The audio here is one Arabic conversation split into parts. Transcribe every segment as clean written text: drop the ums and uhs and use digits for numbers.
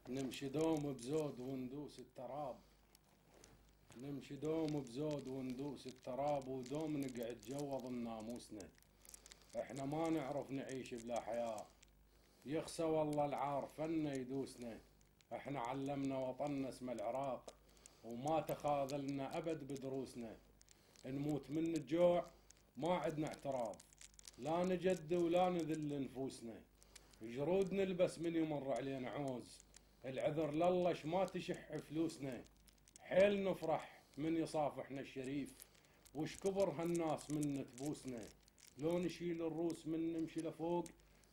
نمشي دوم بزود وندوس التراب، نمشي دوم بزود وندوس التراب، ودوم نقعد جوا ظل ناموسنا. احنا ما نعرف نعيش بلا حياة، يخسى والله العار فنا يدوسنا. احنا علمنا وطننا اسم العراق، وما تخاذلنا ابد بدروسنا. نموت من الجوع ما عدنا اعتراض، لا نجد ولا نذل نفوسنا. جرود نلبس من يمر علينا عوز، العذر للش ما تشح فلوسنا. حيل نفرح من يصافحنا الشريف، وش كبر هالناس من تبوسنا. لو نشيل الروس من نمشي لفوق،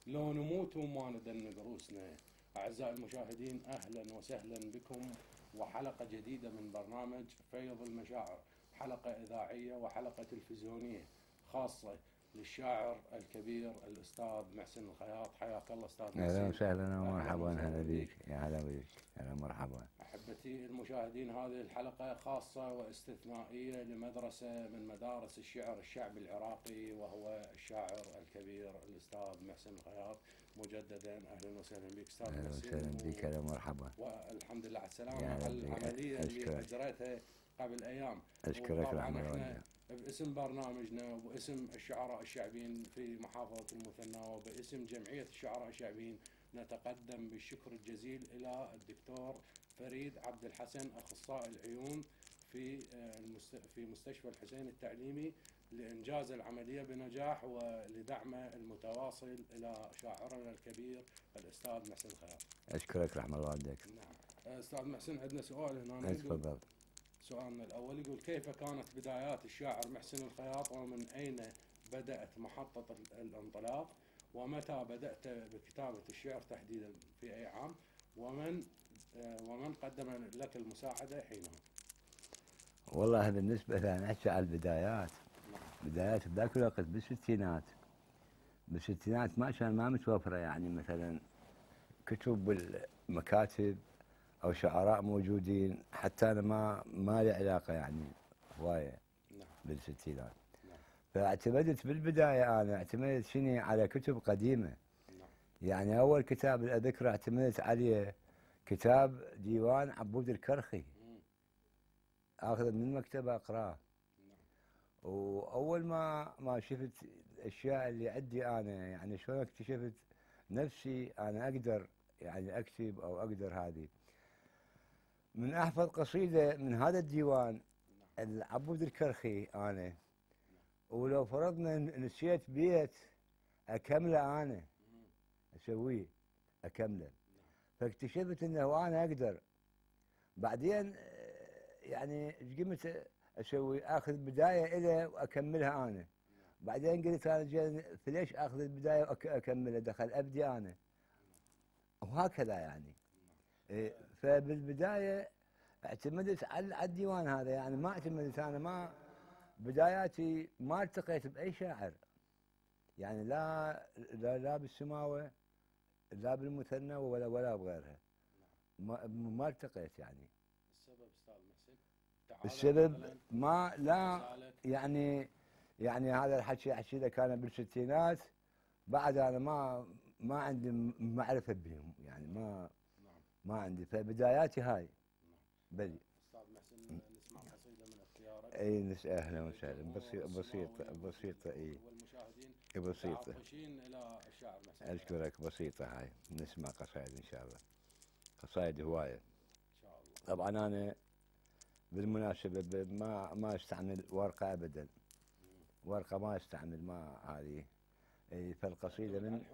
لو نموت وما ندنق روسنا. أعزائي المشاهدين، أهلا وسهلا بكم وحلقة جديدة من برنامج فيض المشاعر، حلقة إذاعية وحلقة تلفزيونية خاصة للشاعر الكبير الأستاذ محسن الخياط. حياك الله أستاذ محسن. اهلا وسهلا ومرحبا، هلا بك، يا هلا بك، هلا مرحبا. أحبتي المشاهدين، هذه الحلقة خاصة واستثنائية لمدرسة من مدارس الشعر الشعبي العراقي، وهو الشاعر الكبير الأستاذ محسن الخياط. مجددا أهلا وسهلا بك أستاذ محسن. اهلا وسهلا بك، هلا مرحبا. والحمد لله على السلامة على العملية اللي أجريتها قبل أيام. أشكرك رحمة الله. الله. باسم برنامجنا وباسم الشعراء الشعبيين في محافظة المثنى وباسم جمعية الشعراء الشعبيين، نتقدم بالشكر الجزيل إلى الدكتور فريد عبد الحسن أخصائي العيون في مستشفى الحسين التعليمي لإنجاز العملية بنجاح ولدعمه المتواصل إلى شاعرنا الكبير الأستاذ محسن الخياط. أشكرك رحمة الله والديك. نعم أستاذ محسن، عندنا سؤال هنا. تفضل. سؤالنا الأول يقول: كيف كانت بدايات الشاعر محسن الخياط، ومن أين بدأت محطة الانطلاق، ومتى بدأت بكتابة الشعر تحديدا في أي عام، ومن قدم لك المساعدة حينها؟ والله بالنسبة لنا نحكي على البدايات. بدايات بذاك الوقت بالستينات ما كان ما متوفرة، يعني مثلا كتب بالمكاتب أو شعراء موجودين، حتى أنا ما لي علاقة يعني هواية بالستينات. فاعتمدت بالبداية، أنا اعتمدت شنو على كتب قديمة. يعني أول كتاب أذكره اعتمدت عليه كتاب ديوان عبود الكرخي، آخذ من المكتبة أقراه. وأول ما شفت الأشياء اللي عندي أنا، يعني شلون اكتشفت نفسي أنا أقدر يعني أكتب أو أقدر هذه، من أحفظ قصيدة من هذا الديوان عبود الكرخي أنا، ولو فرضنا نسيت بيت أكمله أنا، أسويه أكمله. فاكتشفت أنه أنا أقدر. بعدين يعني قمت أسوي، أخذ بداية إليه وأكملها أنا. بعدين قلت أنا فليش أخذ البداية وأكملها، دخل أبدي أنا، وهكذا يعني. فبالبداية اعتمدت على الديوان هذا، يعني ما اعتمدت أنا، ما بداياتي ما التقيت بأي شاعر، يعني لا بالسماوة، لا بالمثنى ولا بغيرها. ما التقيت يعني. السبب أستاذ محسن؟ السبب ما لا يعني هذا الحكي احكي لك انا بالستينات، بعد انا ما عندي معرفه بهم، يعني ما عندي. فبداياتي هاي بلي. استاذ محسن، نسمع قصيده من اختيارك. اي اهلا وسهلا. بسيطه اي، والمشاهدين بسيطه عاطشين الى الشاعر محسن. اشكرك. بسيطه هاي، نسمع قصائد ان شاء الله، قصائد هوايه ان شاء الله. طبعا انا بالمناسبه ما استعمل ورقه ابدا، ورقه ما استعمل، ما هذه. اي فالقصيده من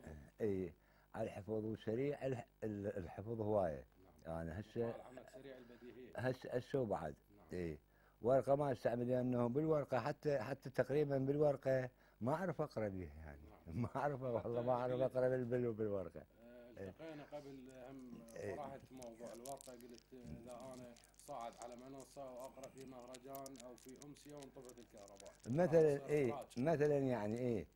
اي على الحفظ، وسريع الحفظ هوايه. انا هسه سريع البديهيه هسه وبعد. اي ورقه ما استعمل، لانه بالورقه حتى تقريبا بالورقه ما اعرف اقرا بها، يعني ما اعرف، والله ما اعرف اقرا بالورقه. التقينا قبل هم طرحت موضوع الورقه، قلت اذا انا صاعد على منصه واقرا في مهرجان او في امسيه وانطفت الكهرباء مثلا، مثلا يعني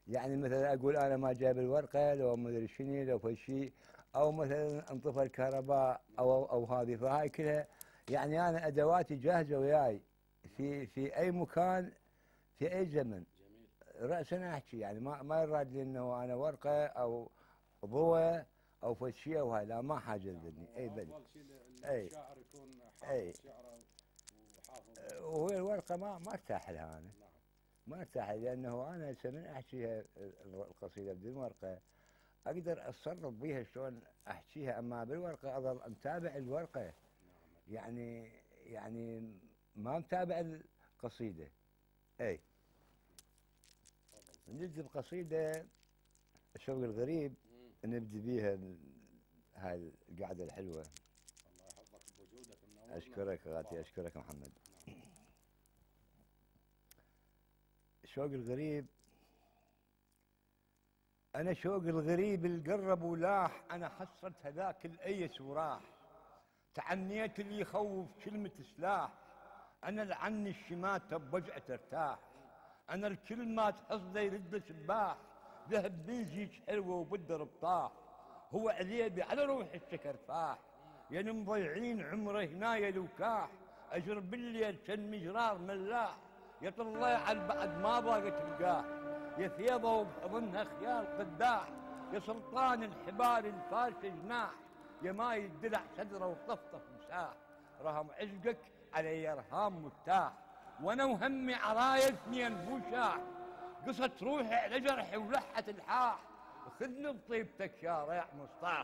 يعني مثلا اقول انا ما جايب الورقه، لو ما ادري شنو، لو في شيء، او مثلا انطفى الكهرباء او هذه. فهاي كلها يعني انا ادواتي جاهزه وياي في اي مكان في اي زمن. راسا احكي يعني ما يراد لي انه انا ورقه او ضوء او فد شيء وهاي لا ما حاجه لذني. اي بل افضل شيء اي الشاعر يكون اي حافظ شعره وحافظ. وهي الورقه ما ارتاح لها انا، نعم. ما ارتاح لانه انا هسه من احكيها القصيده بدون ورقه اقدر اتصرف بيها شلون احكيها، اما بالورقه اظل متابع الورقه، نعم. يعني ما متابع القصيده. اي نبدي بقصيده الشوق الغريب، نبدي بيها هاي القعده الحلوه. الله يحفظك بوجودك منورنا. اشكرك غاتي، اشكرك محمد. نعم. الشوق الغريب. أنا شوق الغريب القرب ولاح، أنا حصلت هذاك الأيس وراح، تعنيت اللي يخوف كلمة سلاح، أنا لعني الشماتة بوجعة ترتاح، أنا الكلمات حصده يرد سباح، ذهب بلجيك حلوة وبالدرب طاح، هو عذيبي على روح الشكر فاح، يعني مضيعين عمره هنايا لوكاح، أجر بالليل كان مجرار ملاح، يا طلع على بعد ما باقت تلقاه، يا ثيابه وبحضنها خيال قداح، يا سلطان الحبال الفارشه جناح، يا ما يدلع صدره وطفطف مساح، رهم عشقك علي رهام متاح، وانا وهمي عرايا اثنين بوشاح، قصت روحي على جرحي ولحت الحاح، خذني بطيبتك يا ريع مصطاح،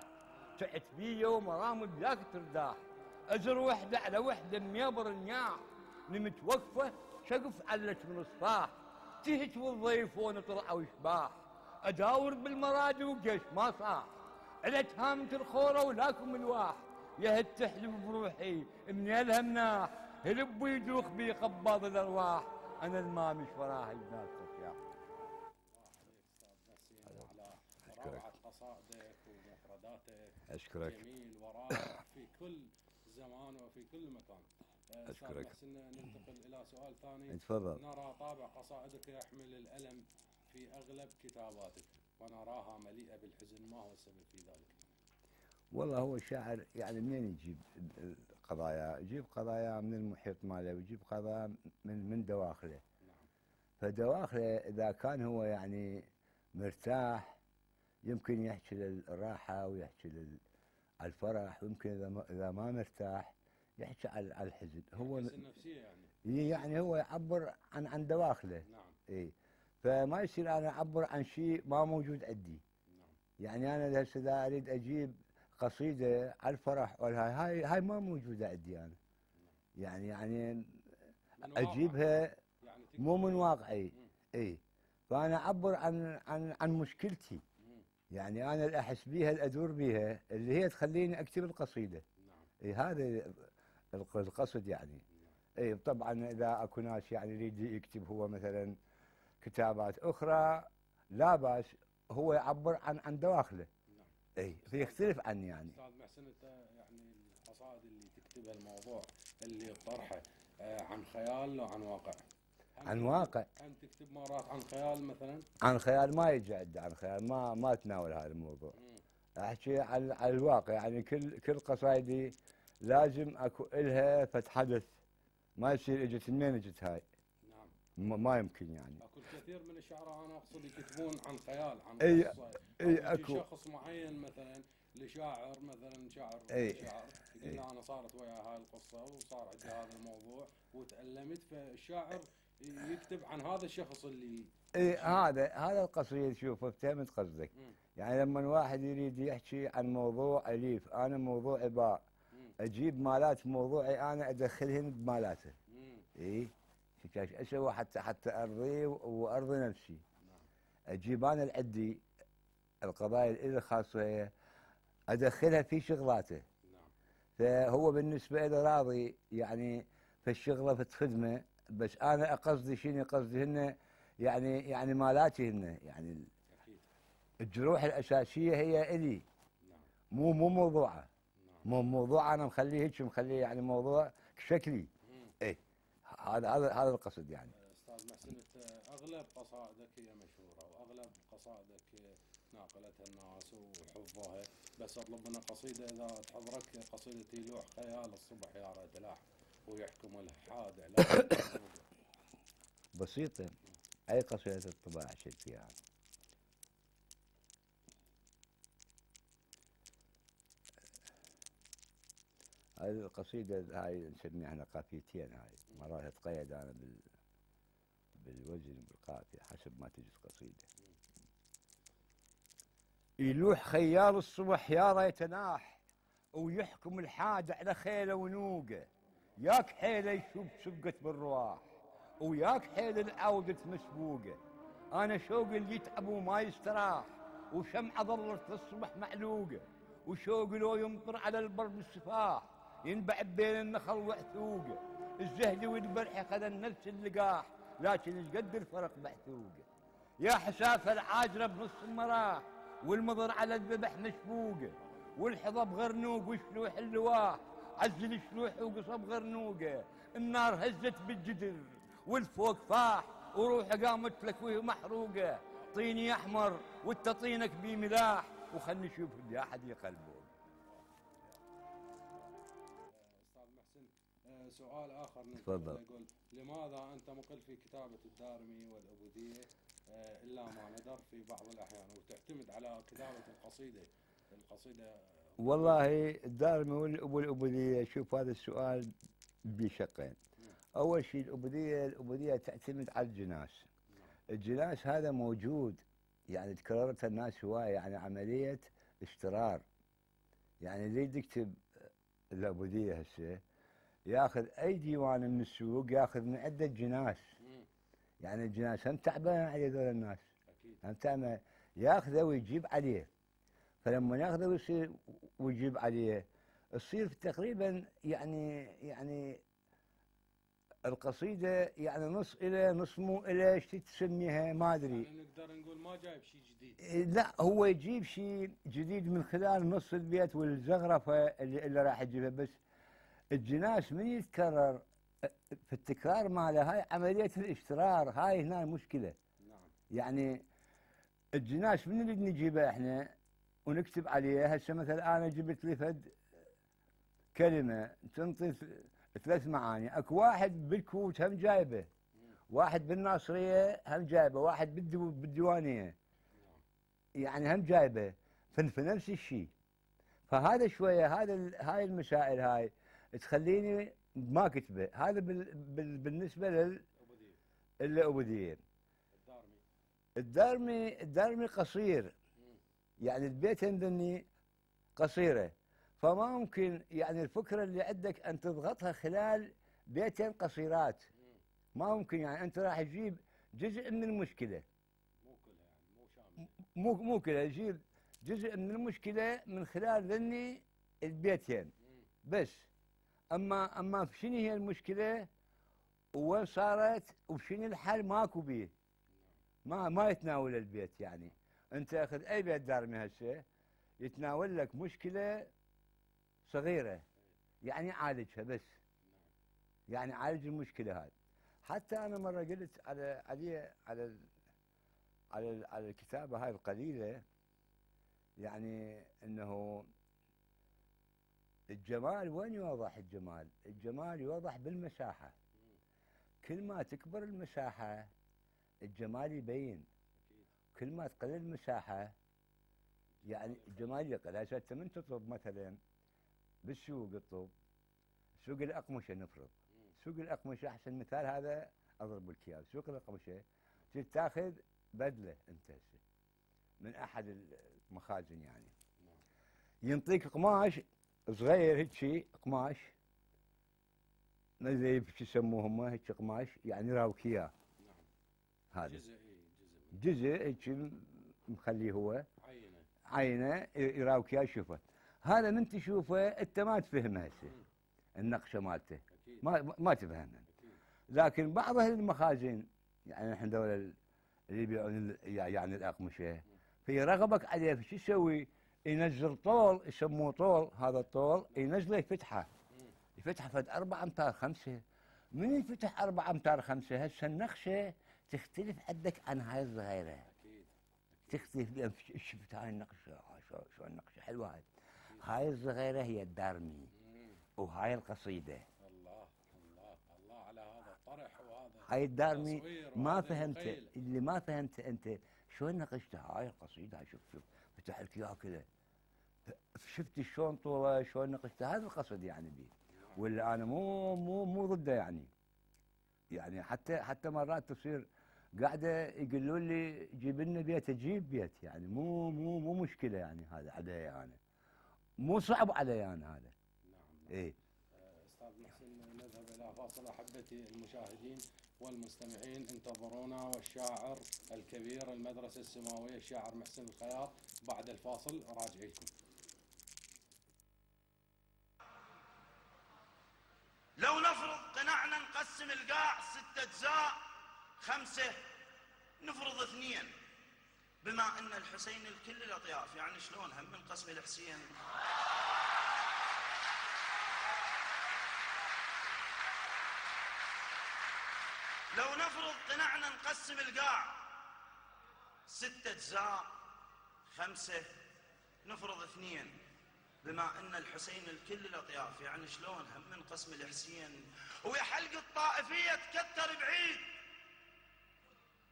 تعت بي ومرام بلاك ترداح، ازر وحده على وحده ميبر نياح، نمت وقفه شقف علت من الصاح، تهت والضيف ونطلع وشباح، اداور بالمرادي وجيش ما صاح، على تهامة الخوره ولاكم الواح، يا هد تحلو بروحي من الهمناح، هلب ويدوخ بي قباض الارواح، انا المامش وراها الناس صفياح. على روعة قصائدك ومفرداتك. أشكرك. جميل ورائع في كل زمان وفي كل مكان. أشكرك. محسن ننتقل إلى سؤال ثاني. تفضل. نرى طابع قصائدك يحمل الألم في أغلب كتاباتك ونراها مليئة بالحزن، ما هو السبب في ذلك؟ والله هو الشاعر يعني منين يجيب القضايا؟ يجيب قضايا من المحيط ماله ويجيب قضايا من دواخله. نعم. فدواخله إذا كان هو يعني مرتاح يمكن يحكي للراحة ويحكي على الفرح، ويمكن إذا ما مرتاح يحكي على الحزن. هو النفسية يعني. يعني هو يعبر عن دواخله. نعم. إيه، فما يصير أنا أعبر عن شيء ما موجود عندي. نعم. يعني أنا هسه إذا أريد أجيب قصيدة على الفرح ولا هاي ما موجودة عندي أنا. يعني أجيبها يعني مو من واقعي. إيه، فأنا أعبر عن مشكلتي. يعني أنا اللي أحس بيها اللي أدور بيها اللي هي تخليني أكتب القصيدة. نعم. إيه، هذا القصد يعني. إيه، طبعا إذا أكو ناس يعني يريد يكتب هو مثلا كتابات أخرى لا بأس، هو يعبر عن دواخله. نعم. اي فيختلف عني يعني. استاذ محسن، انت يعني القصائد اللي تكتبها، الموضوع اللي تطرحه عن خيال لو عن واقع؟ عن واقع. انت تكتب مرات عن خيال مثلا؟ عن خيال ما يجي عندي، عن خيال ما اتناول هذا الموضوع. احكي عن الواقع، يعني كل قصايدي لازم اكو الها حدث، ما يصير اجت منين اجت هاي. نعم. ما يمكن يعني. اكو الكثير من الشعراء انا اقصد يكتبون عن خيال، عن قصه. اي اكو شخص معين مثلا لشاعر، مثلا شاعر شاعر يقول له انا صارت ويا هاي القصه وصار عندي هذا الموضوع وتألمت، فالشاعر يكتب عن هذا الشخص اللي هذا القصيد. شوف فهمت قصدك. يعني لما واحد يريد يحكي عن موضوع اليف، انا موضوعي باء، اجيب مالات موضوعي انا ادخلهن بمالاته. اي ايش اسوي حتى ارضيه وارضي نفسي. اجيب انا العدي القضايا اللي خاصه ادخلها في شغلاته. فهو بالنسبه له راضي يعني في الشغله في الخدمه، بس انا قصدي شنو؟ قصدي هن يعني مالاتي هن، يعني الجروح الاساسيه هي الي، مو موضوعه. مو موضوع انا مخليه هيك، مخليه يعني موضوع شكلي. ايه، هذا القصد يعني. استاذ محسن، اغلب قصائدك هي مشهوره واغلب قصائدك ناقلتها الناس وحفظوها، بس اطلب منك قصيده اذا تحضرك، قصيدتي لوح خيال الصبح يا رتلاح ويحكم الحاد على بسيطه. اي قصيده الطباع شد فيها. هاي القصيدة هاي نسميها احنا قافيتين، هاي مرات تقيد انا بالوزن بالقافية حسب ما تجي القصيدة. يلوح خيال الصبح يا ريت ناح، ويحكم الحاد على خيله ونوقه، ياك حيله يشوف سبقة بالرواح، وياك حيل العودة مسبوقة. أنا شوقي اللي يتعب وما يستراح، وشمعة ظلت للصبح معلوقة، وشوقي لو يمطر على البر بالسفاح، ينبع بين النخل وعثوقة. الزهد والبرح خذ نفس اللقاح، لكن ايش قد الفرق بعثوقة. يا حسافة العاجرة بنص المراح، والمضر على الذبح مشبوقة، والحظب غرنوق وشلوح اللواح، عزل شلوح وقصب غرنوقة. النار هزت بالجدر والفوق فاح، وروحه قامت لك وهي محروقة. طيني احمر وانت طينك بي ملاح، وخلني اشوف اللي احد يقلبه. أستاذ محسن، سؤال آخر تفضل. يقول: لماذا أنت مقل في كتابة الدارمي والعبودية إلا ما ندر في بعض الأحيان، وتعتمد على كتابة القصيدة؟ والله الدارمي والعبودية، شوف هذا السؤال بشقين. أول شيء العبودية تعتمد على الجناس. الجناس هذا موجود، يعني تكررت الناس هواية، يعني عملية اشترار. يعني اللي يكتب العبودية هسه ياخذ أي ديوان من السوق، ياخذ من عدة جناس. يعني الجناس هم تعبان على هذول الناس، أكيد. هم تعبان، ياخذه ويجيب عليه. فلما ياخذه ويجيب عليه تصير تقريبا يعني القصيدة يعني نص إلى نص مو إلى، ايش تسميها ما أدري. يعني نقدر نقول ما جايب شيء جديد. لا، هو يجيب شيء جديد من خلال نص البيت والزخرفة اللي راح يجيبها. بس الجناس من يتكرر في التكرار ماله، هاي عملية الاشترار، هاي هنا المشكلة. نعم. يعني الجناس من اللي نجيبه احنا ونكتب عليه. هسه مثلا انا جبت لي فد كلمة تنطي 3 معاني، اكو واحد بالكوت هم جايبه، واحد بالناصرية هم جايبه، واحد بالديوانية يعني هم جايبه، في نفس الشيء. فهذا شوية هاي المسائل هاي تخليني ما كتبه. هذا بالنسبة للعبودية. الدارمي قصير، يعني البيت عندني قصيرة، فما ممكن يعني الفكرة اللي عندك أن تضغطها خلال بيتين قصيرات. ما ممكن، يعني أنت راح تجيب جزء من المشكلة، مو كلها، يعني مو شاملة. مو كلها، تجيب جزء من المشكلة من خلال ذني البيتين بس. أما شنو هي المشكلة وين صارت وشنو الحل ماكو بيه. ما يتناول البيت. يعني أنت أخذ أي بيت دارمي هسه يتناول لك مشكلة صغيرة، يعني يعالجها بس، يعني عالج المشكلة هذه. حتى أنا مرة قلت على الكتابة هاي القليلة، يعني أنه الجمال وين يوضح؟ الجمال يوضح بالمساحة. كل ما تكبر المساحة الجمال يبين، كل ما تقل المساحة يعني الجمال يقل. هسه انت من تطلب مثلا بالسوق، الطب سوق الأقمشة نفرض، سوق الأقمشة أحسن مثال هذا أضرب الكيال. سوق الأقمشة تاخذ بدلة أنت هسه من أحد المخازن، يعني ينطيك قماش صغير هيك، قماش ما ادري شو يسموهم هيك، قماش يعني راوكياه. هذا جزء هيك مخليه هو عينه يراوكياه. شوفه هذا من تشوفه انت ما تفهمه هسه النقشه مالته، ما تفهمها. لكن بعض اهل المخازن، يعني نحن دول اللي يبيعون يعني الاقمشه، في رغبك عليه شو يسوي؟ ينزل طول يسموه طول. هذا الطول ينزله يفتحه فد 4 أمتار 5. من يفتح 4 أمتار 5 هسه النقشه تختلف عندك عن هاي الصغيره. تختلف. شفت هاي النقشه؟ شو النقشه حلوه هاي. هاي الصغيره هي الدارمي وهاي القصيده. الله الله الله على هذا الطرح وهذا هاي الدارمي. ما فهمت المخيل. اللي ما فهمت انت شلون نقشتها هاي القصيده. شوف فتح لك اياها كذا شفت شلون طوله شلون نقشته، هذا القصد يعني به. ولا انا مو ضده يعني. يعني حتى مرات تصير قاعده يقولون لي جيب لنا بيت، اجيب بيت يعني مو مشكله يعني. هذا علي انا مو صعب علي انا هذا. نعم. ايه. استاذ محسن نذهب الى فاصل. احبتي المشاهدين والمستمعين انتظرونا والشاعر الكبير المدرسه السماويه الشاعر محسن الخياط بعد الفاصل راجعيكم. لو نفرض قناعنا نقسم القاع 6 أجزاء 5، نفرض 2، بما أن الحسين الكل الأطياف، يعني شلون هم من قسم الحسين؟ لو نفرض قناعنا نقسم القاع 6 أجزاء 5، نفرض 2، بما ان الحسين الكل الاطياف، يعني شلون هم من قسم الحسين؟ ويا حلق الطائفيه تكتر بعيد،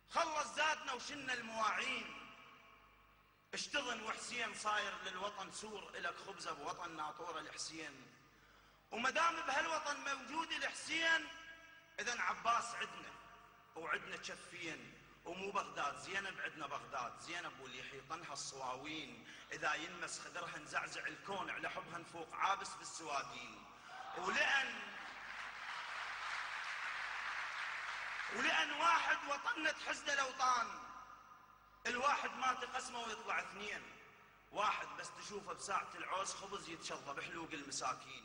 خلص زادنا وشلنا المواعين، اشتغل وحسين صاير للوطن سور، الك خبزه بوطن ناطوره الحسين. وما دام بهالوطن موجود الحسين، اذا عباس عدنا وعدنا كفين، ومو بغداد زينب، عندنا بغداد زينب واللي يحيطنها الصواوين، اذا ينمس خدرها نزعزع الكون، على حبها نفوق عابس بالسوادين. ولأن واحد وطننا تحزده الاوطان، الواحد ما تقسمه ويطلع 2، واحد بس تشوفه بساعة العوز خبز يتشظى بحلوق المساكين.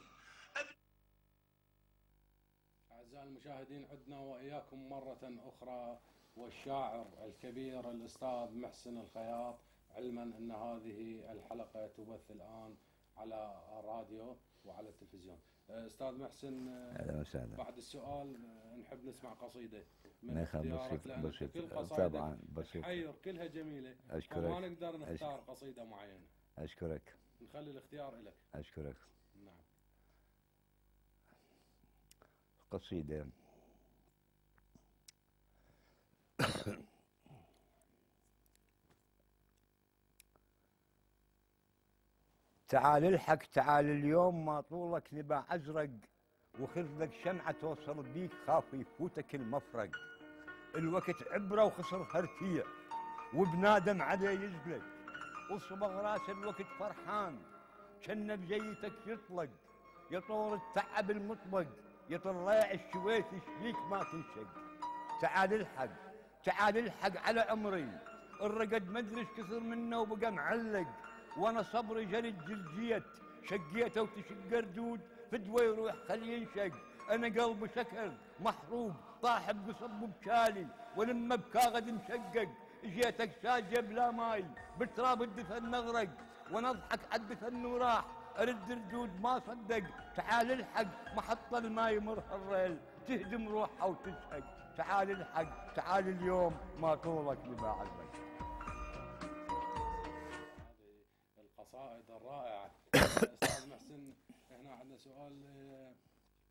أعزائي المشاهدين عدنا وإياكم مرة أخرى، والشاعر الكبير الأستاذ محسن الخياط، علما أن هذه الحلقة تبث الآن على الراديو وعلى التلفزيون. أستاذ محسن، اهلا وسهلا. بعد السؤال نحب نسمع قصيدة من ما اختيارك، بسيط لأن بسيط كل قصائدك طبعا بسيط. تحير، كلها جميلة، أشكرك. وما نقدر نختار قصيدة معينة. أشكرك. نخلي الاختيار لك. أشكرك. نعم. قصيدة. تعال الحق تعال اليوم، ما طولك نباع أزرق، وخذ لك شمعة توصل بيك، خاف يفوتك المفرق. الوقت عبرة وخسر هرتية، وبنادم عليه يزلق، وصبغ راس الوقت فرحان، كان بجيتك يطلق، يطور التعب المطلق، يطلع الشويت شبيك ما تنشق. تعال الحق تعال الحق على عمري، الرقد مدري كثر منه وبقى معلق، وانا صبري جلد جلجيت، شقيته وتشق ردود فدوى يروح خلي ينشق. انا قلبي شكر محروق طاح بقصب بكالي، ولما بكاغد مشقق، جيتك ساجه بلا ماي بالتراب الدفن نغرق، وانا اضحك عالدفن وراح ارد ردود ما صدق. تعال الحق محط الماي يمر الريل، تهدم روحها وتزهق. تعال الحق تعال اليوم، ما طولك بما عزك. هذه القصائد الرائعة. أستاذ محسن، هنا عندنا سؤال.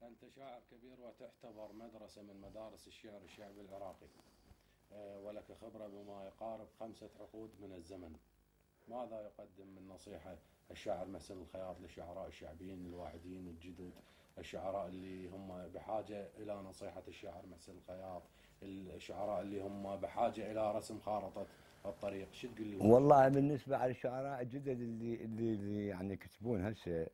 أنت شاعر كبير وتعتبر مدرسة من مدارس الشعر الشعبي العراقي، ولك خبرة بما يقارب 5 عقود من الزمن. ماذا يقدم من نصيحة الشاعر محسن الخياط للشعراء الشعبيين الواعدين الجدد، الشعراء اللي هم بحاجة إلى نصيحة الشاعر محسن الخياط، الشعراء اللي هم بحاجة إلى رسم خارطة الطريق، شو تقول لهم؟ والله بالنسبة على الشعراء الجدد اللي يعني يكتبون هسه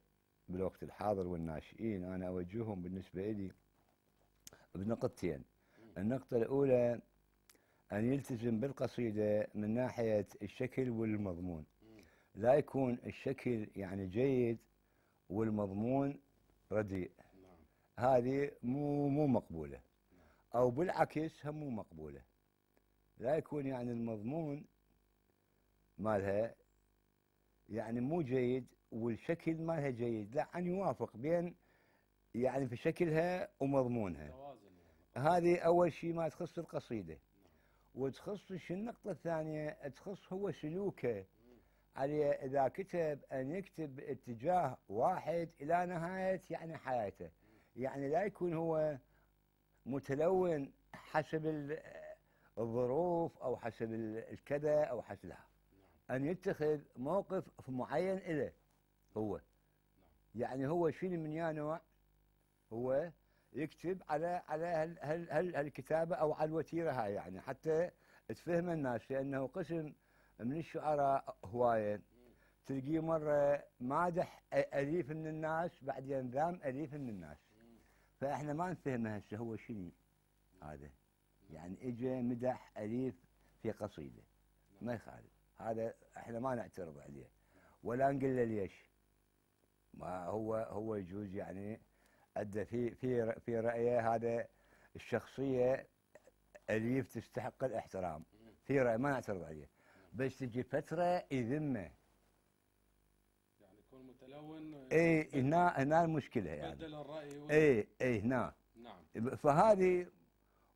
بالوقت الحاضر والناشئين، أنا أوجههم بالنسبة لي بنقطتين. النقطة الأولى أن يلتزم بالقصيدة من ناحية الشكل والمضمون، لا يكون الشكل يعني جيد والمضمون رديء، هذه مو مقبولة. أو بالعكس هم مو مقبولة، لا يكون يعني المضمون مالها يعني مو جيد والشكل مالها جيد، لا أن يوافق بين يعني في شكلها ومضمونها. هذه أول شيء ما تخص القصيدة. وتخص النقطة الثانية تخص هو سلوكه، عليه إذا كتب أن يكتب باتجاه واحد إلى نهاية يعني حياته، يعني لا يكون هو متلون حسب الظروف أو حسب الكذا أو حسب، لا، أن يتخذ موقف معين إله هو يعني هو شنو من يا نوع، هو يكتب على هالكتابه او على الوتيره هاي، يعني حتى تفهم الناس، لانه قسم من الشعراء هوايه تلقيه مره مادح اليف من الناس بعدين ذام اليف من الناس، فاحنا ما نفهمه هسه هو شنو هذا، يعني اجى مدح اليف في قصيده ما يخالف، هذا احنا ما نعترض عليه ولا نقول له ليش، ما هو يجوز يعني ادى في رايه هذا الشخصيه اليف تستحق الاحترام، في راي ما نعترض عليه، بس تجي فتره يذمه، يعني يكون متلون. اي هنا المشكله يعني بدل الراي اي هنا. نعم. فهذه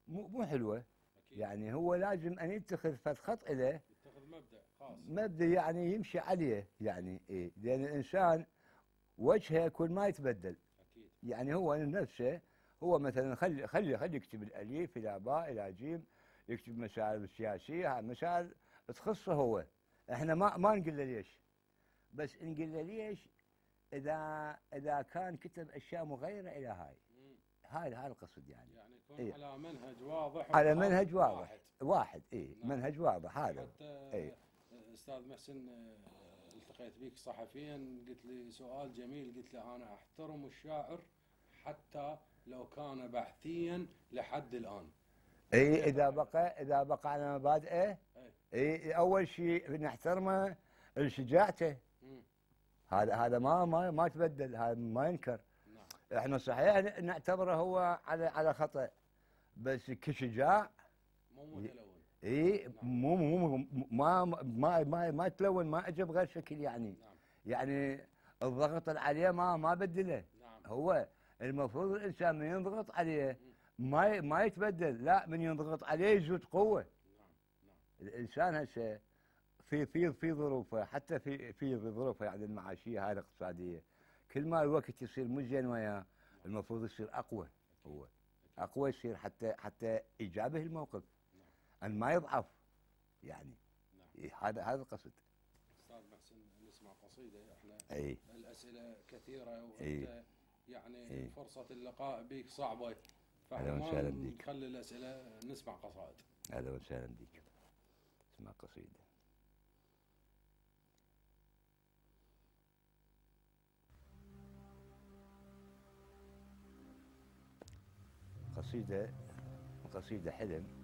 مو حلوه. أكيد. يعني هو لازم ان يتخذ فد خط له، يتخذ مبدا خاص، مبدا يعني يمشي عليه، يعني ايه، لان الانسان وجهه يكون ما يتبدل. اكيد. يعني هو نفسه، هو مثلا خلي يكتب الالف الى باء الى جيم، يكتب مسائل سياسيه، مسائل تخصه هو، احنا ما نقول له ليش، بس نقول له ليش اذا كان كتب اشياء مغيره الى هاي. هذا القصد يعني يكون إيه؟ على منهج واضح، على منهج واضح واحد. واحد اي نعم. منهج واضح هذا. حتى اي استاذ محسن، التقيت بك صحفيا قلت لي سؤال جميل، قلت لي انا احترم الشاعر حتى لو كان بحثيا لحد الان. اي اذا بقى على مبادئه، اي اول شيء نحترمه شجاعته، هذا ما تبدل، هذا ما ينكر. نعم. احنا صحيح نعتبره هو على خطأ، بس كشجاع مو متلون. اي مو ما تلون، ما اجى بغير شكل يعني. نعم. يعني الضغط عليه ما بدله. نعم. هو المفروض الانسان من ينضغط عليه ما يتبدل، لا من ينضغط عليه يزود قوه. نعم. نعم. الانسان هسه في ظروفه، حتى في ظروفه يعني المعاشيه هاي الاقتصاديه، كل ما الوقت يصير مو زين وياه المفروض يصير اقوى. هو اقوى يصير حتى يجابه الموقف، ان ما يضعف يعني. هذا القصد. استاذ محسن، نسمع قصيده، احنا اي الاسئله كثيره وانت يعني فرصه اللقاء بك صعبه، اهلا فاحنا وسهلا ما بك. نخلي الاسئله، نسمع قصائد. اهلا وسهلا بك. اسمع قصيده. قصيده حلم.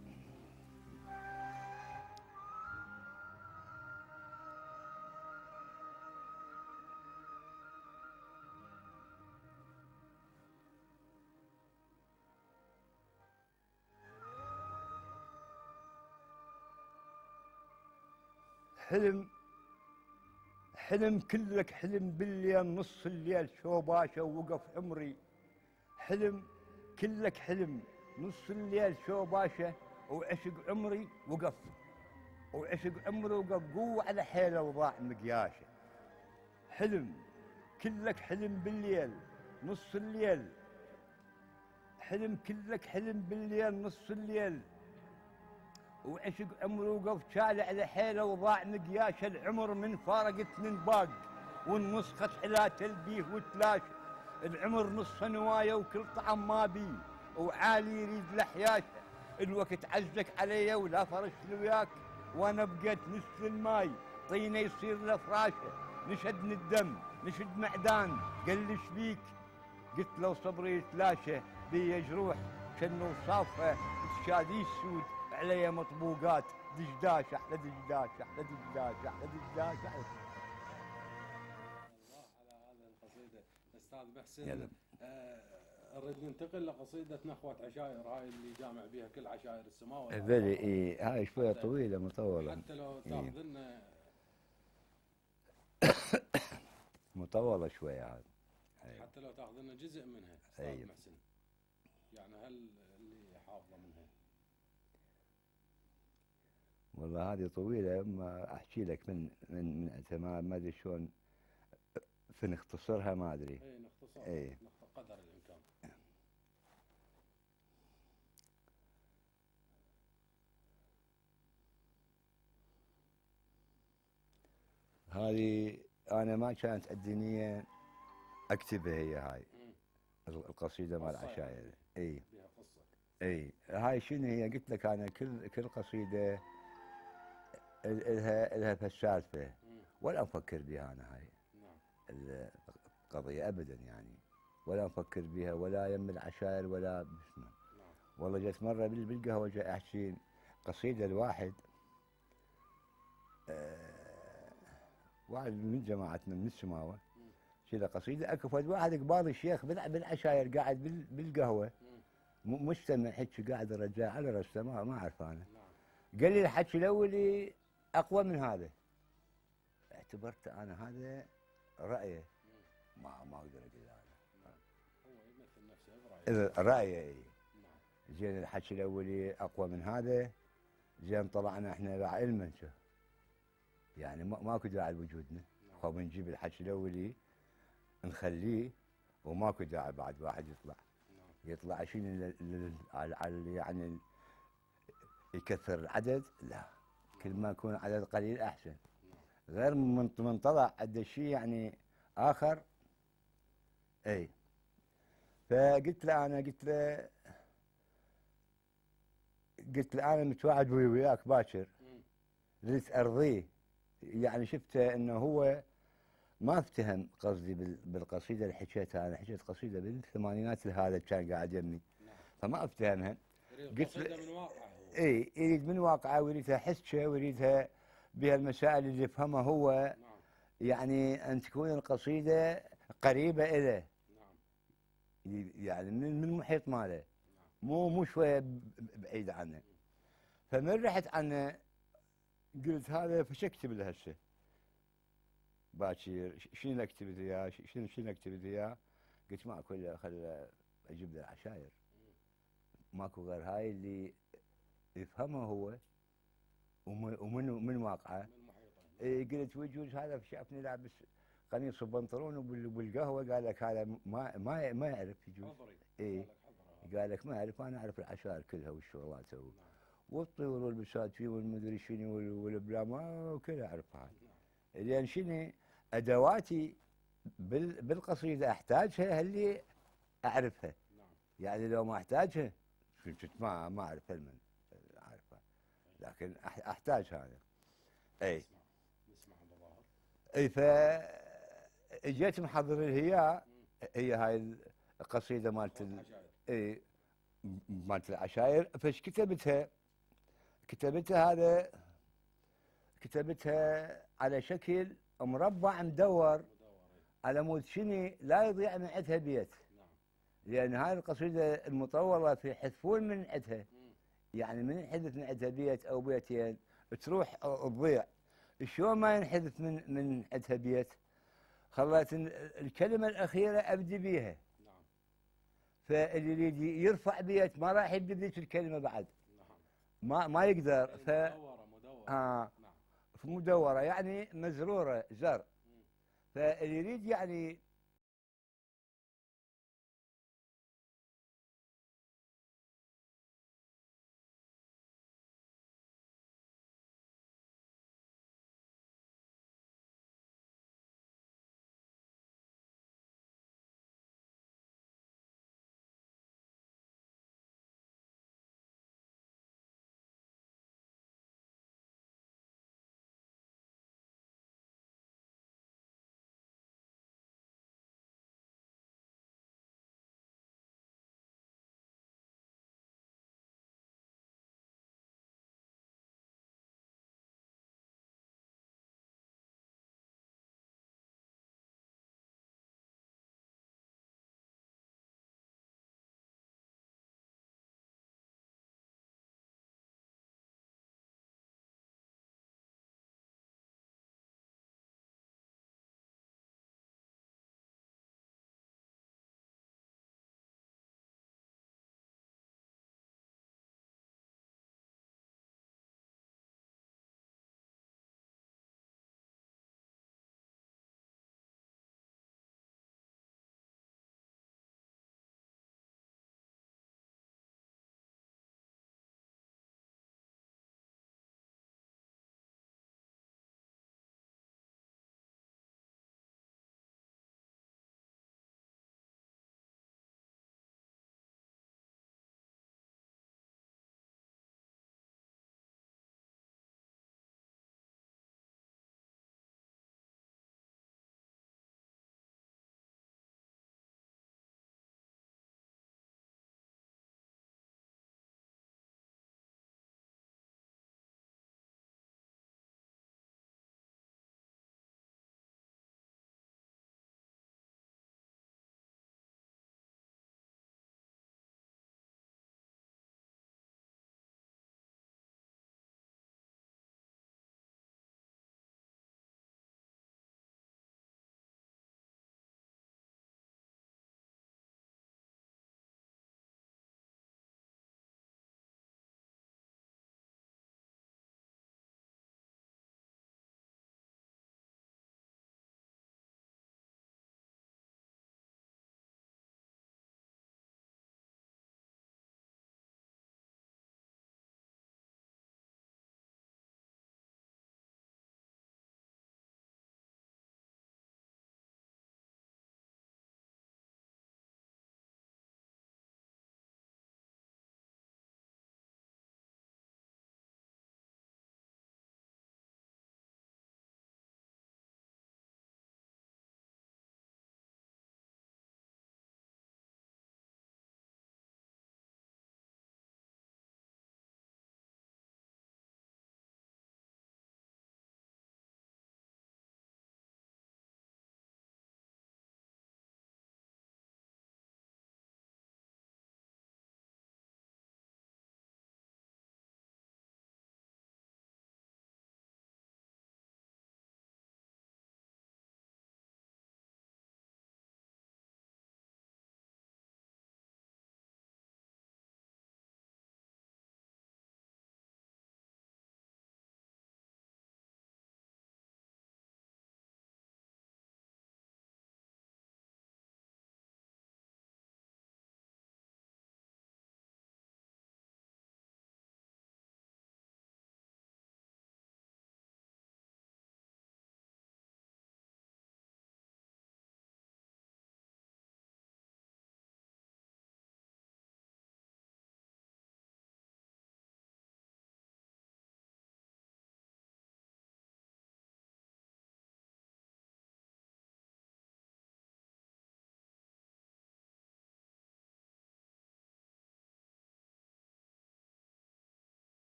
حلم كلك حلم بالليل، نص الليل شوباشه ووقف عمري. حلم كلك حلم نص الليل شوباشه وعشق عمري وقف، وعشق عمري وقف قوة على حيله وضاع مقياشه. حلم كلك حلم بالليل نص الليل، حلم كلك حلم بالليل نص الليل وعشق عمري وقف شال على حيله وضاع مقياش. العمر من فارقت من باق والنص خد على تلبيه وتلاش. العمر نص نوايه وكل طعم ما بي وعالي يريد لحياشه. الوقت عزك علي ولا فرش وياك، وانا بقيت نصف الماي طينه يصير له فراشه. نشدني الدم نشد معدان قال لي شبيك، قلت له صبري يتلاشى بي جروح كانه صافه تشادي السود علي مطبوقات. دجداش احلى دجداش احلى دجداش احلى دجداش احلى. الله على هذا القصيده استاذ محسن. نريد ننتقل لقصيده نخوه عشائر، هاي اللي جامع بها كل عشائر السماوه. بلي اي هاي شويه طويله مطوله، حتى لو تاخذ لنا مطوله شويه هذا، حتى لو تاخذ لنا جزء منها استاذ محسن، يعني هل اللي حافظه منها؟ والله هذه طويله، ما احكي لك من اعتماد ما ادري شلون فنختصرها ما ادري. اي نختصر قدر الامكان. هذه انا ما كانت عندي نيه اكتبها هي هاي القصيده مال قصة يعني. العشائر. اي بها قصة. اي هاي شنو هي؟ قلت لك انا كل قصيده الها فالسالفه، ولا افكر بها انا هاي نعم. القضيه ابدا يعني، ولا افكر بها ولا يم العشائر ولا بسمه. نعم. والله جت مره بالقهوه جاي احكي قصيده الواحد واحد من جماعتنا من السماوه كذا قصيده، اكو فد واحد قبال الشيخ بالعشاير قاعد بالقهوه مستمع هيك، قاعد الرجال على راسه ما اعرف انا. نعم. قال لي الحكي الاولي اقوى من هذا. اعتبرت انا هذا رايه، ما اقدر اقول انا. هو يمثل نفسه برأيه. رايه اي. نعم. زين الحكي الاولي اقوى من هذا، زين طلعنا احنا علما يعني ماكو داعي لوجودنا، خو بنجيب الحكي الاولي نخليه وماكو داعي بعد واحد يطلع. يطلع شنو يعني يكثر العدد؟ لا، كل ما يكون عدد قليل احسن. غير من طلع عنده شيء يعني اخر. اي فقلت له انا انا متواعد وياك باكر، ريت ارضيه. يعني شفته انه هو ما افتهم قصدي بالقصيده اللي حكيتها انا. حكيت قصيده بالثمانينات هذا كان قاعد يمي، فما افتهمها. قلت له من واقعه هو. اي يريد من واقعه ويريدها حسكه ويريدها بهالمسائل اللي يفهمها هو. نعم. يعني ان تكون القصيده قريبه اليه. نعم. يعني من المحيط ماله، مو شويه بعيد عنه. فمن رحت عنه قلت هذا فش اكتب له هسه باكر؟ شنو اكتب له اياه؟ شنو اكتب له اياه؟ قلت ماكو الا خل اجيب له العشاير، ماكو غير هاي اللي يفهمها هو ومن واقعه. إيه قلت ويجوز هذا شافني لابس قميص وبنطلون وبالقهوه قال لك هذا ما يعرف يجوز. اي قال لك ما يعرف، انا اعرف العشائر كلها والشغلات والطيور والبساتين والمدري شنو والبلاما وكلها اعرفها. لان شنو ادواتي بالقصيده احتاجها اللي اعرفها. يعني لو ما احتاجها كنت ما اعرف المن اعرفها، لكن احتاج هذا. اي اي اجيت محضر الهياء، هي هاي القصيده مالت اي مالت العشاير. فايش كتبتها هذا كتبتها على شكل مربع مدور على مود شني لا يضيع من عندها بيت. لان هاي القصيده المطوله في حذفون من عندها، يعني من ينحذف من عندها بيت او بيتين تروح تضيع. شلون ما ينحذف من عندها بيت؟ خليت الكلمه الاخيره ابدي بيها. فاللي يريد يرفع بيت ما راح يبدي بذيك الكلمه بعد. ما يقدر. مدوره يعني مزروره زر. فاللي يريد يعني